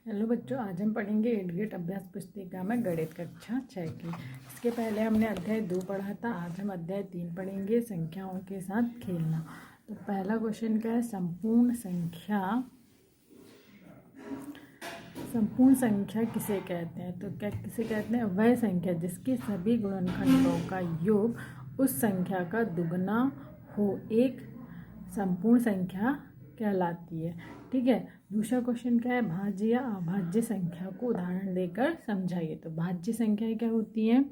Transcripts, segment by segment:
Hello बच्चों, आज हम पढ़ेंगे 8 ग्रेड अभ्यास पुस्तिका में गणित कक्षा 6 की। इसके पहले हमने अध्याय 2 पढ़ा था। आज हम अध्याय 3 पढ़ेंगे, संख्याओं के साथ खेलना। तो पहला क्वेश्चन क्या है? संपूर्ण संख्या किसे कहते हैं? तो क्या किसे कहते हैं? वह संख्या जिसके सभी गुणनखंडों का योग उस संख्या का दुगना हो, एक संपूर्ण संख्या कहलाती है। ठीक है। दूसरा क्वेश्चन क्या है? भाज्य या अभाज्य संख्या को उदाहरण देकर समझाइए। तो भाज्य संख्याएं क्या होती हैं?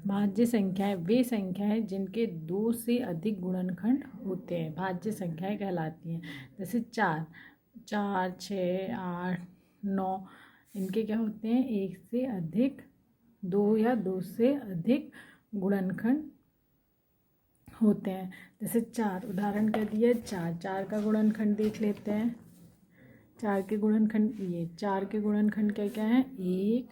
भाज्य संख्याएं वे संख्याएं जिनके 2 से अधिक गुणनखंड होते हैं, भाज्य संख्याएं कहलाती हैं। जैसे 4, 4, 6, 8, 9, इनके क्या होते हैं? 1 से अधिक, 2 या 2 से अधिक गुणनखंड होते हैं। जैसे 4, उदाहरण क्या दिया? 4 का गुणनखंड देख लेते हैं। 4 के गुणनखंड, ये 4 के गुणनखंड क्या क्या है? 1,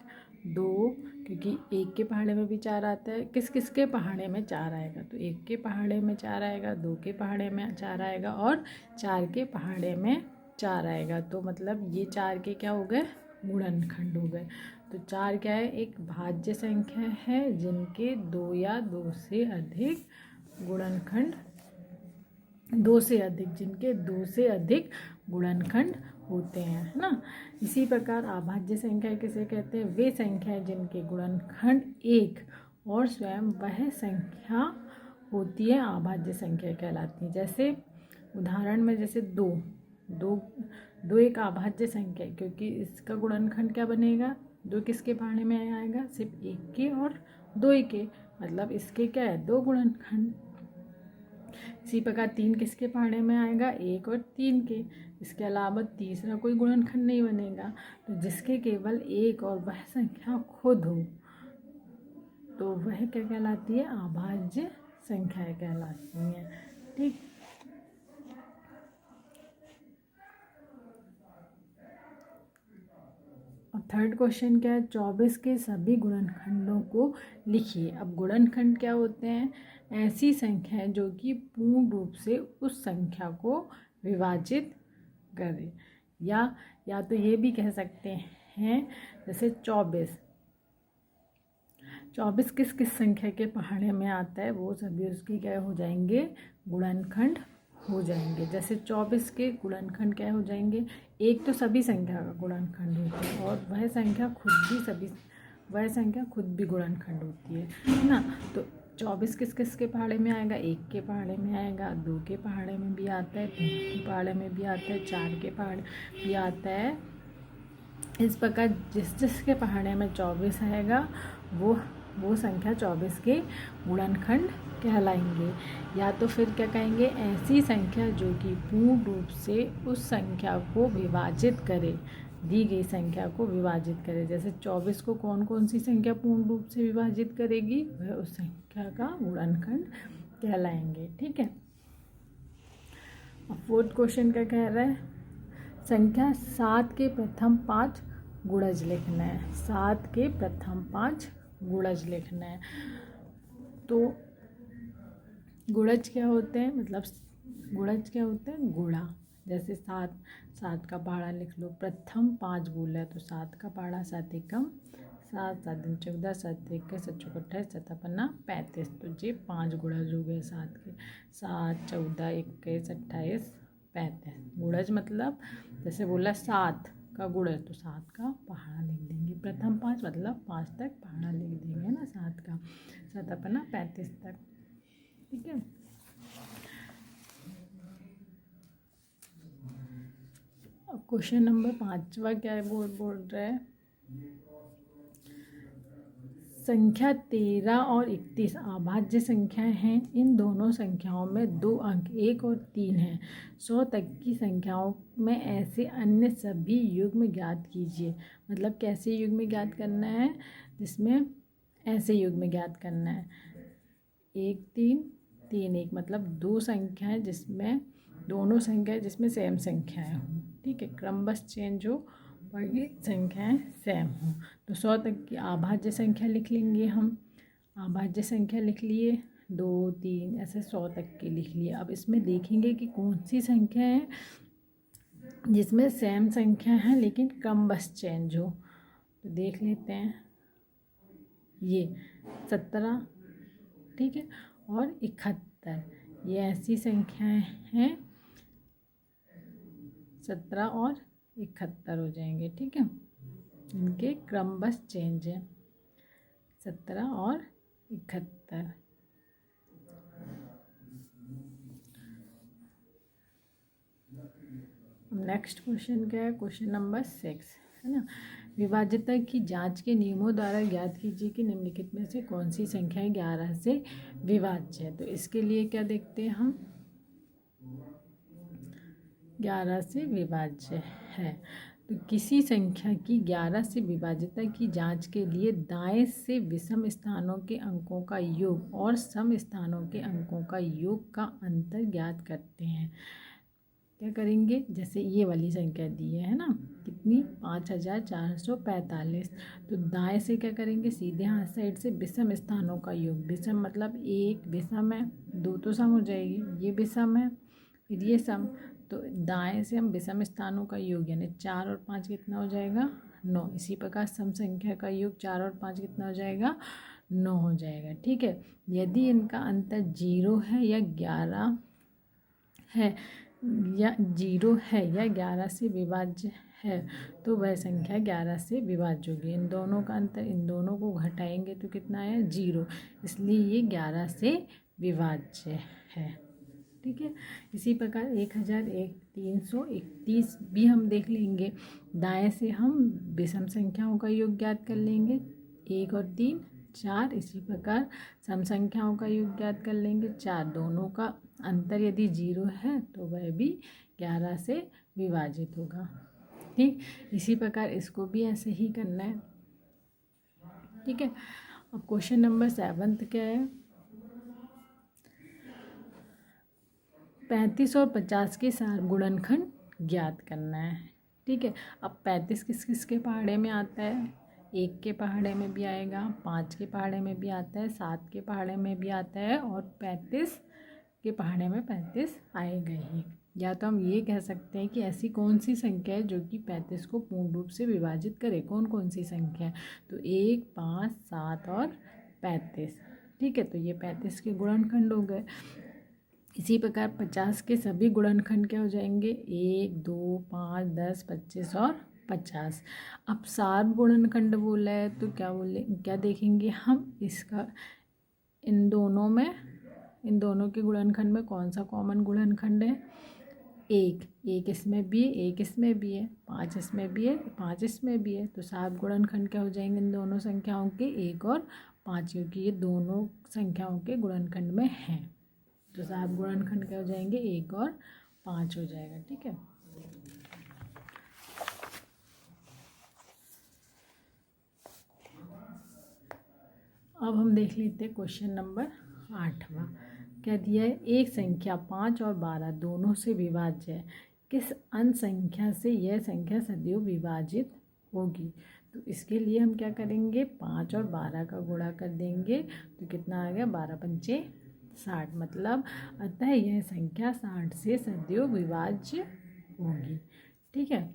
2, क्योंकि 1 के पहाड़े में भी 4 आता है। किस किस के पहाड़े में 4 आएगा? तो 1 के पहाड़े में 4 आएगा, 2 के पहाड़े में 4 आएगा और 4 के पहाड़े में 4 आएगा। तो मतलब ये 4 के क्या हो गए? गुणनखंड हो गए। तो 4 क्या है? एक भाज्य संख्या है जिनके 2 या 2 से अधिक गुणनखंड, 2 से अधिक, जिनके 2 से अधिक गुणनखंड होते हैं, है ना। इसी प्रकार अभाज्य संख्या किसे कहते हैं? वे संख्याएं जिनके गुणनखंड 1 और स्वयं वह संख्या होती है, अभाज्य संख्या कहलाती है। जैसे उदाहरण में, जैसे 2 2 एक अभाज्य संख्या है, क्योंकि इसका गुणनखंड क्या बनेगा? 2 किसके पहाड़े में आएगा? सिर्फ 1 के और 2 के, मतलब इसके क्या है? 2 गुणनखंड। इसी प्रकार 3 किसके पहाड़े में आएगा? 1 और 3 के। इसके अलावा तीसरा कोई गुणनखंड नहीं बनेगा। तो जिसके केवल 1 और वह संख्या खुद हो, तो वह क्या कहलाती है? अभाज्य संख्याएं कहलाती हैं। ठीक। और थर्ड क्वेश्चन क्या है? 24 के सभी गुणनखंडों को लिखिए। अब गुणनखंड क्या होते हैं? ऐसी संख्याएं जो कि पूर्ण रूप से उस संख्या को विभाजित करें। या तो ये भी कह सकते हैं, जैसे 24 किस किस संख्या के पहाड़े में आता है, वो सभी उसकी क्या हो जाएंगे? गुणनखंड हो जाएंगे। जैसे 24 के गुणनखंड क्या हो जाएंगे? एक तो सभी संख्या का गुणनखंड होता है और वह संख्या खुद भी गुणनखंड होती है ना। तो 24 किस किस के पहाड़े में आएगा? 1 के पहाड़े में आएगा, 2 के पहाड़े में भी आता है, 3 के पहाड़े में भी आता है, 4 के पहाड़े भी आता है। इस प्रकार जिस के पहाड़े में 24 आएगा वो संख्या 24 के गुणनखंड कहलाएंगे। या तो फिर क्या कहेंगे? ऐसी संख्या जो कि पूर्ण रूप से उस संख्या को विभाजित करे, दी गई संख्या को विभाजित करे। जैसे 24 को कौन कौन सी संख्या पूर्ण रूप से विभाजित करेगी? वह उस संख्या का गुणनखंड कहलाएंगे। ठीक है। अब फोर्थ क्वेश्चन क्या कह रहा है? संख्या 7 के प्रथम 5 गुणज लिखना है। 7 के प्रथम 5 गुणज लिखना है। तो गुणज क्या होते हैं? मतलब गुणज क्या होते हैं? गुणा। जैसे 7 का पहाड़ा लिख लो। प्रथम 5 बोला है तो 7 का पहाड़ा 7 एकम 7, 7 दूनी 14, 7 21, 7 चौके 28, 7 पन्ना 35। तो ये 5 गुणज हो गए 7 के। 7, 14, 21, 28, 35 गुणज। मतलब जैसे बोला 7 का गुणज, तो 7 का पहाड़ा लिख देंगे। प्रथम 5 मतलब 5 तक पहाड़ा लिख देंगे ना, 7 का। 7 अपना 35 तक। ठीक है। अब क्वेश्चन नंबर 5वां क्या है? बोल रहा है, संख्या 13 और 31 अभाज्य संख्याएं हैं। इन दोनों संख्याओं में 2 अंक 1 और 3 हैं। 100 तक की संख्याओं में ऐसे अन्य सभी युग्म ज्ञात कीजिए। मतलब कैसे युग्म ज्ञात करना है? जिसमें ऐसे युग्म ज्ञात करना है। 1 3 3 1, मतलब 2 संख्याएं जिसमें दोनों संख्याएं जिसमें सेम संख्याएं हों। ठीक है। क्रम बस चेंज हो, बाकी संख्याएं सेम हों। तो 100 तक की अभाज्य संख्या लिख लेंगे हम। अभाज्य संख्या लिख लिए, 2 3 ऐसे 100 तक के लिख लिए। अब इसमें देखेंगे कि कौन सी संख्या है जिसमें सेम संख्या है लेकिन क्रम बस चेंज हो। तो देख लेते हैं, ये 17, ठीक है, और 71, ये ऐसी संख्याएं हैं, 17 और 71 हो जाएंगे, ठीक है, इनके क्रम बस चेंज है, 17 और 71। नेक्स्ट क्वेश्चन क्या है, क्वेश्चन नंबर 6 है ना। विभाज्यता की जांच के नियमों द्वारा ज्ञात कीजिए कि निम्नलिखित में से कौन सी संख्या 11 से विभाज्य है। तो इसके लिए क्या देखते हैं हम, 11 से विभाज्य है। तो किसी संख्या की 11 से विभाज्यता की जांच के लिए दाएं से विषम स्थानों के अंकों का योग और सम स्थानों के अंकों का योग का अंतर ज्ञात करते हैं। क्या करेंगे, जैसे ये वाली संख्या दी है ना, कितनी, 5445। तो दाएं से क्या करेंगे, सीधे हाथ साइड से विषम स्थानों का योग, विषम मतलब एक विषम है, दो तो सम हो जाएगी, ये विषम है फिर ये सम, तो दाएं से हम विषम स्थानों का योग यानी 4 और 5 कितना हो जाएगा, 9। इसी प्रकार सम संख्या का योग 4 और 5 कितना हो जाएगा, 9 हो जाएगा, ठीक है। यदि इनका अंतर 0 है या 11 है या 0 है या 11 से विभाज्य है तो वह संख्या 11 से विभाज्य होगी। इन दोनों का अंतर, इन दोनों को घटाएंगे तो कितना है, 0, इसलिए ये 11 से विभाज्य है, ठीक है। इसी प्रकार 1331 भी हम देख लेंगे। दाएं से हम विषम संख्याओं का योग ज्ञात कर लेंगे, 1 और 3 4। इसी प्रकार सम संख्याओं का योग ज्ञात कर लेंगे, 4। दोनों का अंतर यदि 0 है तो वह भी 11 से विभाजित होगा, ठीक। इसी प्रकार इसको भी ऐसे ही करना है, ठीक है। अब क्वेश्चन नंबर 7 क्या है, 35 और 50 के साथ गुणनखंड ज्ञात करना है, ठीक है। अब 35 किस किस के पहाड़े में आता है, 1 के पहाड़े में भी आएगा, 5 के पहाड़े में भी आता है, 7 के पहाड़े में भी आता है, और 35 के पहाड़े में 35 आएगा ही। या तो हम ये कह सकते हैं कि ऐसी कौन सी संख्या है जो कि 35 को पूर्ण रूप से विभाजित करे, कौन कौन सी संख्या है, तो 1 5 7 और 35, ठीक है। तो ये 35 के गुणनखंड हो गए। इसी प्रकार 50 के सभी गुणनखंड क्या हो जाएंगे, 1 2 5 10 25 और 50। अब 7 गुणनखंड बोला है तो क्या देखेंगे हम, इसका इन दोनों के गुणनखंड में कौन सा कॉमन गुणनखंड है, एक इसमें भी है, एक इसमें भी है, 5 इसमें भी है, 5 इसमें भी है। तो 7 गुणनखंड क्या हो जाएंगे इन दोनों संख्याओं के, 1 और 5, क्योंकि ये दोनों संख्याओं के गुणनखंड में हैं। तो 7 गुणनखंड क्या हो जाएंगे, 1 और 5 हो जाएगा, ठीक है। अब हम देख लेते हैं क्वेश्चन नंबर 8वां। क्या दिया है, एक संख्या 5 और 12 दोनों से विभाज्य है, किस अन्य संख्या से यह संख्या सदैव विभाजित होगी। तो इसके लिए हम क्या करेंगे, 5 और 12 का गुणा कर देंगे तो कितना आ गया, 12 पंचे 60, मतलब अतः यह संख्या 60 से सदैव विभाज्य होगी, ठीक है।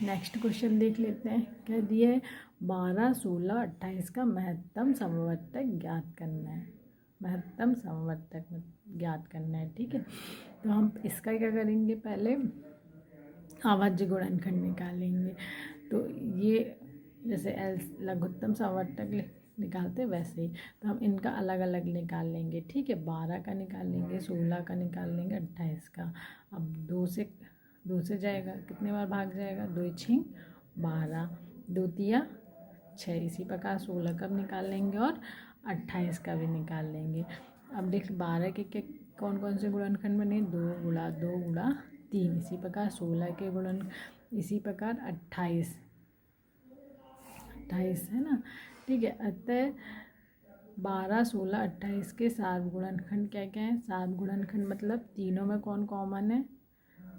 नेक्स्ट क्वेश्चन देख लेते हैं, क्या दिया है, 12 16 28 का महत्तम समवर्तक ज्ञात करना है, महत्तम समवर्तक ज्ञात करना है, ठीक है। तो हम इसका क्या करेंगे, पहले अभाज्य गुणनखंड निकालेंगे। तो ये जैसे लघुत्तम समवर्तक निकालते वैसे ही, तो हम इनका अलग अलग निकाल लेंगे, ठीक है। 12 का निकाल लेंगे, 16 का निकाल लेंगे, 28 का। अब 2 से जाएगा, कितने बार भाग जाएगा, 2 6 12, 2 तिया 6। इसी प्रकार 16 का भी निकाल लेंगे और 28 का भी निकाल लेंगे। अब देख 12 के कौन कौन से गुणनखंड बने, 2 गुणा 2 गुणा 3। इसी प्रकार 16 के इसी प्रकार 28 है ना, ठीक है। अतः 12 16 28 के 7 गुणनखंड क्या क्या है, 7 गुणनखंड मतलब तीनों में कौन कॉमन है,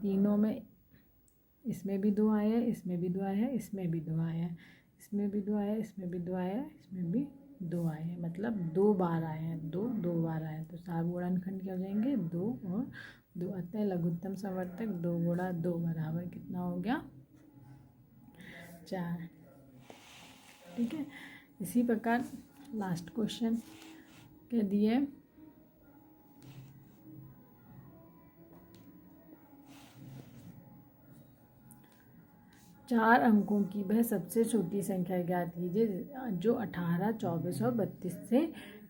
तीनों में, इसमें भी 2 आए हैं, इसमें भी 2 आए हैं, इसमें भी 2 आए हैं, इसमें भी 2 आए हैं, इसमें भी 2 आए हैं, इसमें भी 2 आए हैं, मतलब 2 बार आए हैं, 2 बार आए हैं। तो 7 गुणनखंड क्या हो जाएंगे, 2 और 2, अतः लघुत्तम समवर्तक 2 गुणा 2 बराबर कितना हो गया 4। ठीक है, इसी प्रकार लास्ट क्वेश्चन कह दिए 4 अंकों की वह सबसे छोटी संख्या ज्ञात कीजिए जो 18, 24 और 32 से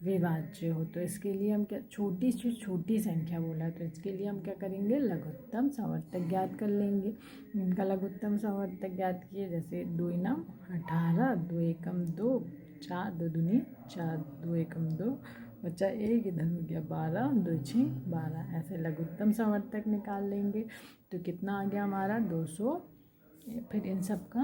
विभाज्य हो। तो इसके लिए हम क्या छोटी से छोटी संख्या बोला, तो इसके लिए हम क्या करेंगे लघुत्तम समवर्तक ज्ञात कर लेंगे। इनका लघुत्तम समवर्तक ज्ञात किए, जैसे 2 इनम 18, 2 एकम 2, 4, 2 दूनी 4, 2 एकम 2, बचा 1, इधर हो गया 12, 2 6 12। ऐसे लघुत्तम समवर्तक निकाल लेंगे। तो कितना आ गया हमारा 200, फिर इन सब का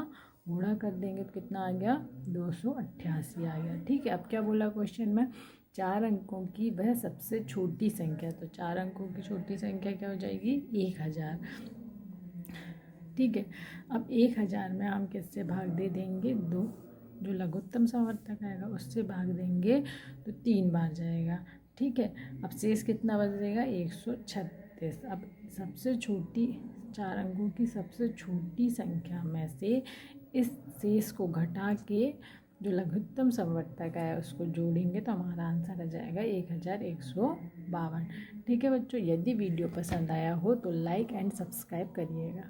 गुणा कर देंगे तो कितना आ गया 288 आ गया। ठीक है, अब क्या बोला क्वेश्चन में 4 अंकों की वह सबसे छोटी संख्या, तो 4 अंकों की छोटी संख्या क्या हो जाएगी 1000। ठीक है, अब 1000 में हम किससे भाग दे देंगे 2, जो लघुत्तम समवर्तक आएगा उससे भाग देंगे तो 3 बार जाएगा। ठीक है, अब शेष कितना बचेगा 136। अब सबसे छोटी 4 अंकों की सबसे छोटी संख्या में से इस शेष को घटा के जो लघुत्तम समवर्तक है उसको जोड़ेंगे तो हमारा आंसर आ जाएगा 1152। ठीक है बच्चों, यदि वीडियो पसंद आया हो तो लाइक एंड सब्सक्राइब करिएगा।